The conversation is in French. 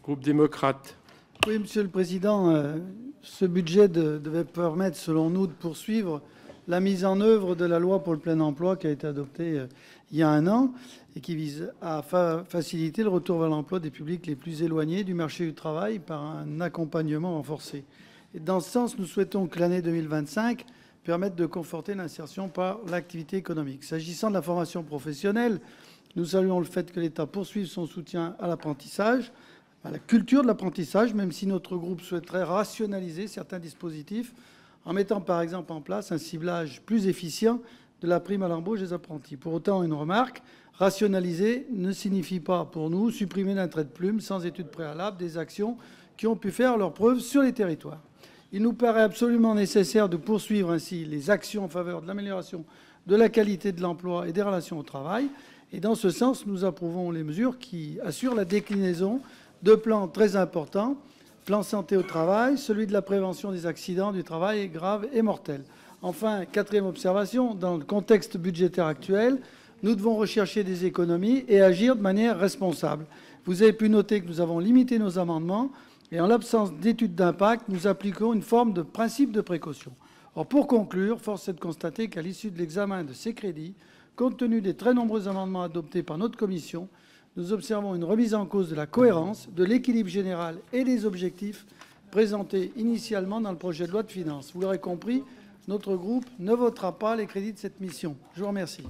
Groupe démocrate. Oui, Monsieur le Président, ce budget devait permettre, selon nous, de poursuivre la mise en œuvre de la loi pour le plein emploi qui a été adoptée il y a 1 an et qui vise à faciliter le retour vers l'emploi des publics les plus éloignés du marché du travail par un accompagnement renforcé. Et dans ce sens, nous souhaitons que l'année 2025 permette de conforter l'insertion par l'activité économique. S'agissant de la formation professionnelle, nous saluons le fait que l'État poursuive son soutien à l'apprentissage, à la culture de l'apprentissage, même si notre groupe souhaiterait rationaliser certains dispositifs en mettant par exemple en place un ciblage plus efficient de la prime à l'embauche des apprentis. Pour autant, une remarque, rationaliser ne signifie pas pour nous supprimer d'un trait de plume, sans étude préalable, des actions qui ont pu faire leurs preuves sur les territoires. Il nous paraît absolument nécessaire de poursuivre ainsi les actions en faveur de l'amélioration de la qualité de l'emploi et des relations au travail. Et dans ce sens, nous approuvons les mesures qui assurent la déclinaison de plans très importants, plan santé au travail, celui de la prévention des accidents du travail graves et mortels. Enfin, quatrième observation, dans le contexte budgétaire actuel, nous devons rechercher des économies et agir de manière responsable. Vous avez pu noter que nous avons limité nos amendements et en l'absence d'études d'impact, nous appliquons une forme de principe de précaution. Or, pour conclure, force est de constater qu'à l'issue de l'examen de ces crédits, compte tenu des très nombreux amendements adoptés par notre commission, nous observons une remise en cause de la cohérence, de l'équilibre général et des objectifs présentés initialement dans le projet de loi de finances. Vous l'aurez compris, notre groupe ne votera pas les crédits de cette mission. Je vous remercie.